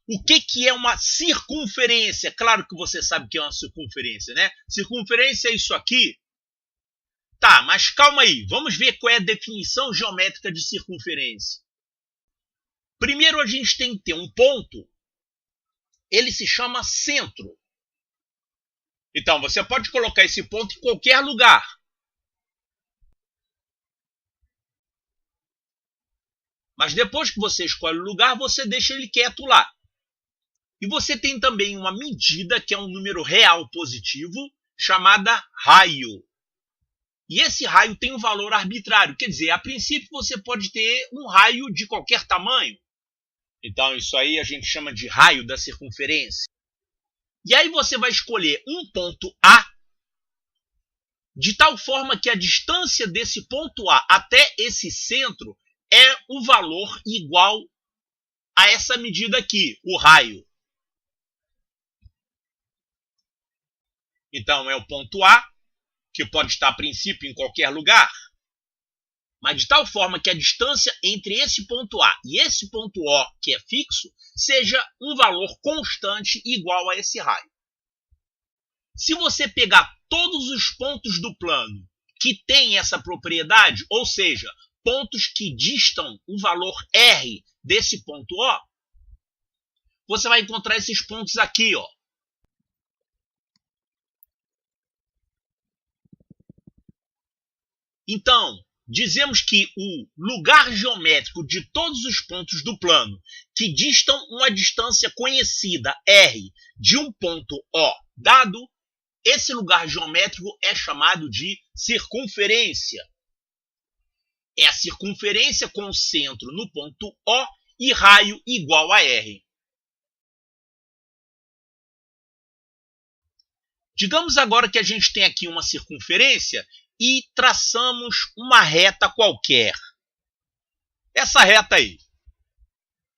O que é uma circunferência? Claro que você sabe o que é uma circunferência, né? Circunferência é isso aqui. Tá, mas calma aí. Vamos ver qual é a definição geométrica de circunferência. Primeiro a gente tem que ter um ponto. Ele se chama centro. Então, você pode colocar esse ponto em qualquer lugar. Mas depois que você escolhe o lugar, você deixa ele quieto lá. E você tem também uma medida, que é um número real positivo, chamada raio. E esse raio tem um valor arbitrário. Quer dizer, a princípio você pode ter um raio de qualquer tamanho. Então, isso aí a gente chama de raio da circunferência. E aí você vai escolher um ponto A, de tal forma que a distância desse ponto A até esse centro é o valor igual a essa medida aqui, o raio. Então, é o ponto A, que pode estar a princípio em qualquer lugar, mas de tal forma que a distância entre esse ponto A e esse ponto O, que é fixo, seja um valor constante igual a esse raio. Se você pegar todos os pontos do plano que têm essa propriedade, ou seja, pontos que distam o valor R desse ponto O, você vai encontrar esses pontos aqui, ó. Então, dizemos que o lugar geométrico de todos os pontos do plano que distam uma distância conhecida, R, de um ponto O dado, esse lugar geométrico é chamado de circunferência. É a circunferência com centro no ponto O e raio igual a R. Digamos agora que a gente tem aqui uma circunferência e traçamos uma reta qualquer. Essa reta aí.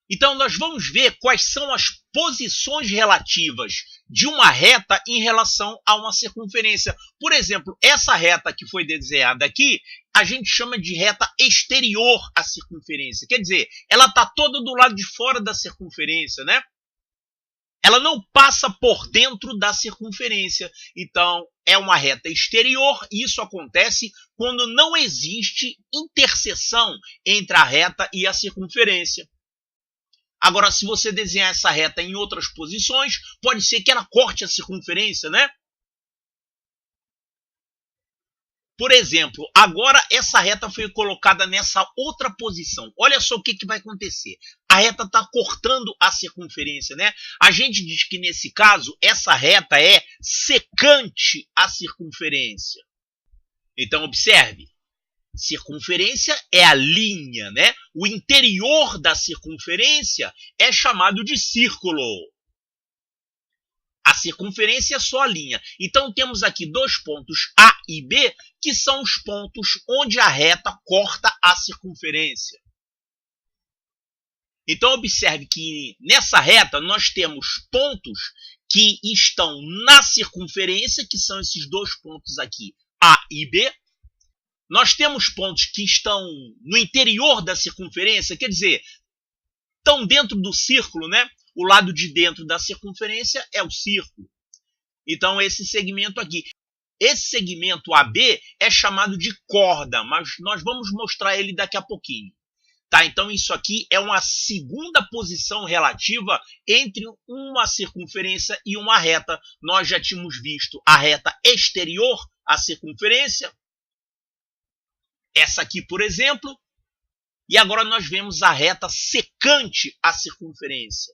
Então, nós vamos ver quais são as posições relativas de uma reta em relação a uma circunferência. Por exemplo, essa reta que foi desenhada aqui, a gente chama de reta exterior à circunferência. Quer dizer, ela está toda do lado de fora da circunferência, né? Ela não passa por dentro da circunferência. Então, é uma reta exterior e isso acontece quando não existe interseção entre a reta e a circunferência. Agora, se você desenhar essa reta em outras posições, pode ser que ela corte a circunferência, né? Por exemplo, agora essa reta foi colocada nessa outra posição. Olha só o que vai acontecer. A reta está cortando a circunferência, né? A gente diz que, nesse caso, essa reta é secante à circunferência. Então, observe. Circunferência é a linha, né? O interior da circunferência é chamado de círculo. A circunferência é só a linha. Então, temos aqui dois pontos A e B, que são os pontos onde a reta corta a circunferência. Então, observe que nessa reta nós temos pontos que estão na circunferência, que são esses dois pontos aqui, A e B. Nós temos pontos que estão no interior da circunferência, quer dizer, estão dentro do círculo, né? O lado de dentro da circunferência é o círculo. Então, esse segmento aqui. Esse segmento AB é chamado de corda, mas nós vamos mostrar ele daqui a pouquinho. Tá? Então, isso aqui é uma segunda posição relativa entre uma circunferência e uma reta. Nós já tínhamos visto a reta exterior à circunferência. Essa aqui, por exemplo. E agora nós vemos a reta secante à circunferência.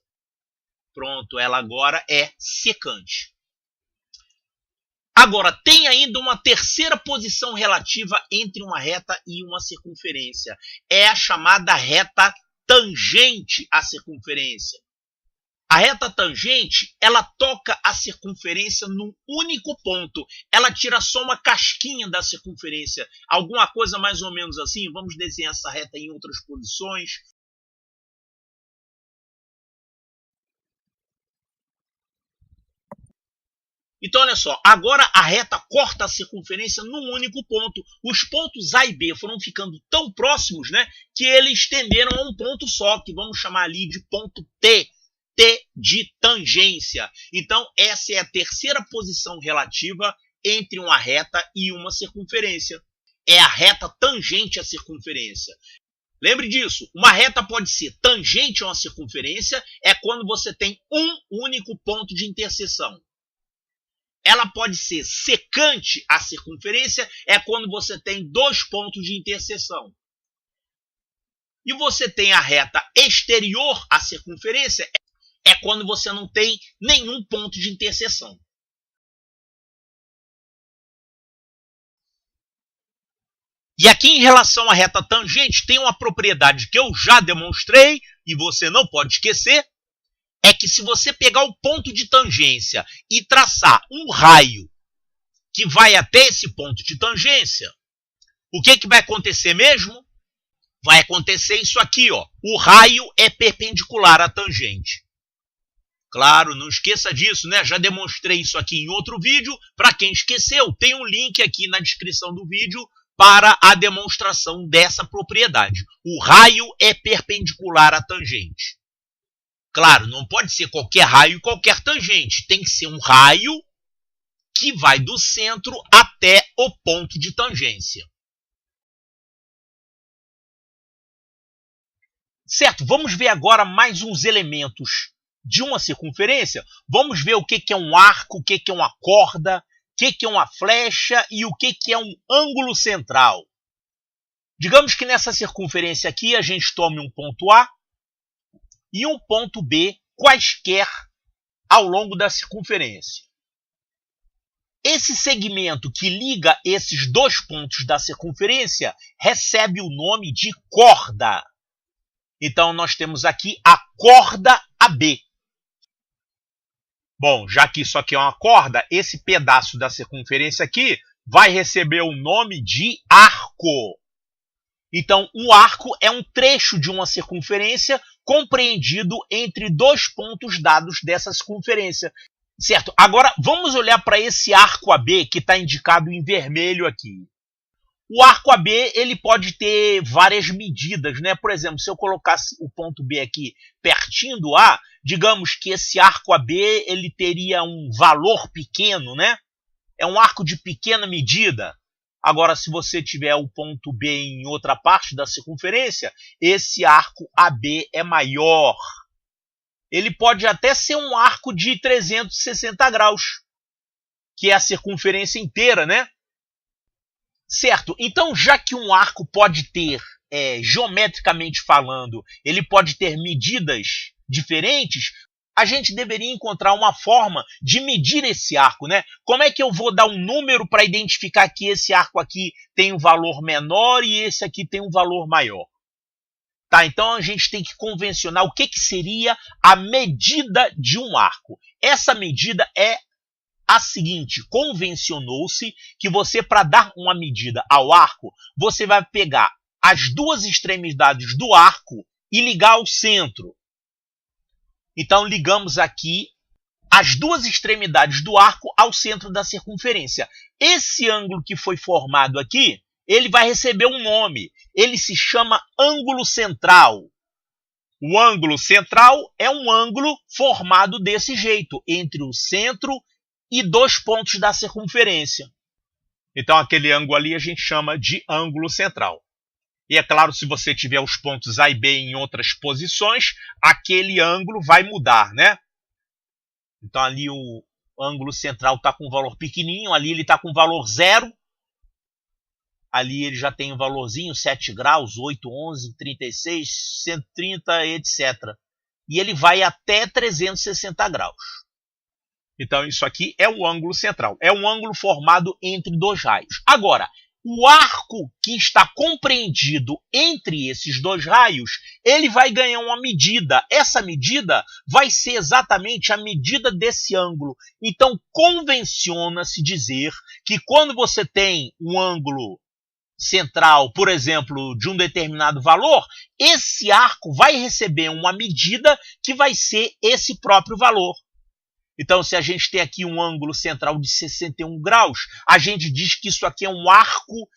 Pronto, ela agora é secante. Agora, tem ainda uma terceira posição relativa entre uma reta e uma circunferência. É a chamada reta tangente à circunferência. A reta tangente, ela toca a circunferência num único ponto. Ela tira só uma casquinha da circunferência. Alguma coisa mais ou menos assim. Vamos desenhar essa reta em outras posições. Então, olha só, agora a reta corta a circunferência num único ponto. Os pontos A e B foram ficando tão próximos, né, que eles tenderam a um ponto só, que vamos chamar ali de ponto T. T de tangência. Então, essa é a terceira posição relativa entre uma reta e uma circunferência. É a reta tangente à circunferência. Lembre disso, uma reta pode ser tangente a uma circunferência, é quando você tem um único ponto de interseção. Ela pode ser secante à circunferência, é quando você tem dois pontos de interseção. E você tem a reta exterior à circunferência, é quando você não tem nenhum ponto de interseção. E aqui, em relação à reta tangente, tem uma propriedade que eu já demonstrei e você não pode esquecer, é que se você pegar o ponto de tangência e traçar um raio que vai até esse ponto de tangência, o que vai acontecer mesmo? Vai acontecer isso aqui, ó. O raio é perpendicular à tangente. Claro, não esqueça disso, né? Já demonstrei isso aqui em outro vídeo. Para quem esqueceu, tem um link aqui na descrição do vídeo para a demonstração dessa propriedade. O raio é perpendicular à tangente. Claro, não pode ser qualquer raio e qualquer tangente. Tem que ser um raio que vai do centro até o ponto de tangência. Certo, vamos ver agora mais uns elementos de uma circunferência. Vamos ver o que é um arco, o que é uma corda, o que é uma flecha e o que é um ângulo central. Digamos que nessa circunferência aqui a gente tome um ponto A e um ponto B quaisquer ao longo da circunferência. Esse segmento que liga esses dois pontos da circunferência recebe o nome de corda. Então, nós temos aqui a corda AB. Bom, já que isso aqui é uma corda, esse pedaço da circunferência aqui vai receber o nome de arco. Então, o arco é um trecho de uma circunferência compreendido entre dois pontos dados dessa circunferência. Certo? Agora, vamos olhar para esse arco AB que está indicado em vermelho aqui. O arco AB ele pode ter várias medidas, né? Por exemplo, se eu colocasse o ponto B aqui pertinho do A, digamos que esse arco AB ele teria um valor pequeno, né? É um arco de pequena medida. Agora, se você tiver o ponto B em outra parte da circunferência, esse arco AB é maior. Ele pode até ser um arco de 360 graus, que é a circunferência inteira, né? Certo, então já que um arco pode ter, geometricamente falando, ele pode ter medidas diferentes, a gente deveria encontrar uma forma de medir esse arco, né? Como é que eu vou dar um número para identificar que esse arco aqui tem um valor menor e esse aqui tem um valor maior? Tá, então a gente tem que convencionar o que seria a medida de um arco. Essa medida é a seguinte: convencionou-se que você, para dar uma medida ao arco, você vai pegar as duas extremidades do arco e ligar ao centro. Então, ligamos aqui as duas extremidades do arco ao centro da circunferência. Esse ângulo que foi formado aqui, ele vai receber um nome. Ele se chama ângulo central. O ângulo central é um ângulo formado desse jeito, entre o centro e dois pontos da circunferência. Então, aquele ângulo ali a gente chama de ângulo central. E é claro, se você tiver os pontos A e B em outras posições, aquele ângulo vai mudar, né? Então, ali o ângulo central está com um valor pequenininho, ali ele está com valor 0. Ali ele já tem um valorzinho, 7 graus, 8, 11, 36, 130, etc. E ele vai até 360 graus. Então, isso aqui é o ângulo central. É um ângulo formado entre dois raios. Agora, o arco que está compreendido entre esses dois raios, ele vai ganhar uma medida. Essa medida vai ser exatamente a medida desse ângulo. Então, convenciona-se dizer que quando você tem um ângulo central, por exemplo, de um determinado valor, esse arco vai receber uma medida que vai ser esse próprio valor. Então, se a gente tem aqui um ângulo central de 61 graus, a gente diz que isso aqui é um arco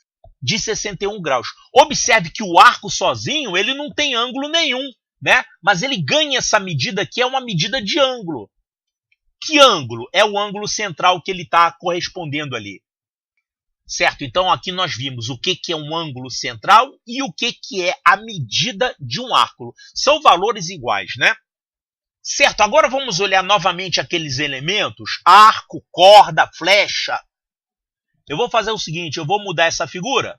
de 61 graus. Observe que o arco sozinho, ele não tem ângulo nenhum. né? Mas ele ganha essa medida que é uma medida de ângulo. Que ângulo? É o ângulo central que ele está correspondendo ali. Certo? Então aqui nós vimos o que é um ângulo central e o que é a medida de um arco. São valores iguais, né? Certo, agora vamos olhar novamente aqueles elementos, arco, corda, flecha. Eu vou fazer o seguinte, eu vou mudar essa figura.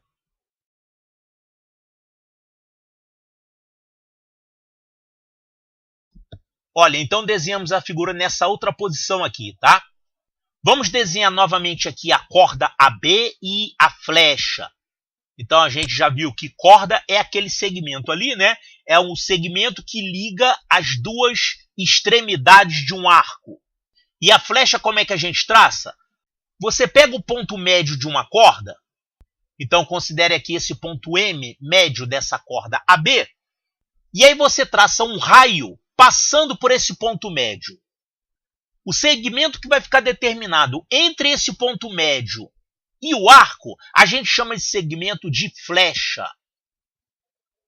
Olha, então desenhamos a figura nessa outra posição aqui, tá? Vamos desenhar novamente aqui a corda AB e a flecha. Então a gente já viu que corda é aquele segmento ali, né? É um segmento que liga as duas extremidades de um arco. E a flecha, como é que a gente traça? Você pega o ponto médio de uma corda, então considere aqui esse ponto M médio dessa corda AB, e aí você traça um raio passando por esse ponto médio. O segmento que vai ficar determinado entre esse ponto médio e o arco, a gente chama esse segmento de flecha.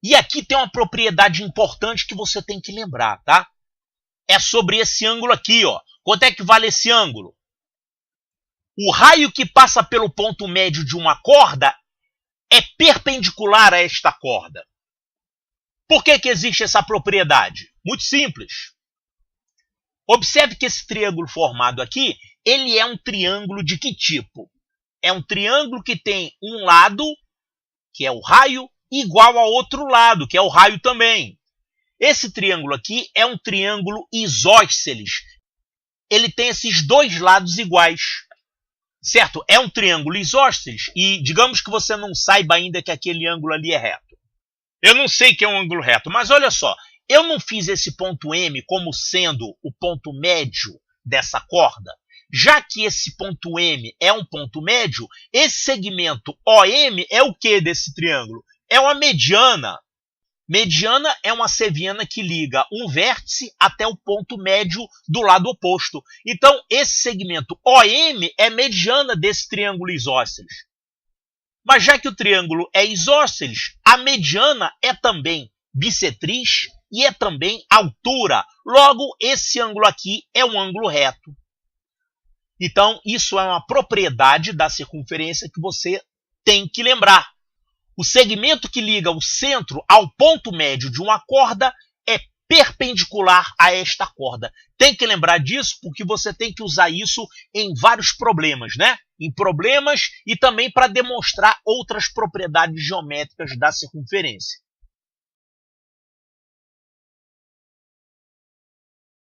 E aqui tem uma propriedade importante que você tem que lembrar, tá? É sobre esse ângulo aqui, ó. Quanto é que vale esse ângulo? O raio que passa pelo ponto médio de uma corda é perpendicular a esta corda. Por que existe essa propriedade? Muito simples. Observe que esse triângulo formado aqui, ele é um triângulo de que tipo? É um triângulo que tem um lado, que é o raio, igual ao outro lado, que é o raio também. Esse triângulo aqui é um triângulo isósceles. Ele tem esses dois lados iguais. Certo? É um triângulo isósceles e digamos que você não saiba ainda que aquele ângulo ali é reto. Eu não sei que é um ângulo reto, mas olha só. Eu não fiz esse ponto M como sendo o ponto médio dessa corda. Já que esse ponto M é um ponto médio, esse segmento OM é o que desse triângulo? É uma mediana. Mediana é uma seviana que liga um vértice até o ponto médio do lado oposto. Então, esse segmento OM é mediana desse triângulo isósceles. Mas já que o triângulo é isósceles, a mediana é também bissetriz e é também altura. Logo, esse ângulo aqui é um ângulo reto. Então, isso é uma propriedade da circunferência que você tem que lembrar. O segmento que liga o centro ao ponto médio de uma corda é perpendicular a esta corda. Tem que lembrar disso porque você tem que usar isso em vários problemas, né? Em problemas e também para demonstrar outras propriedades geométricas da circunferência.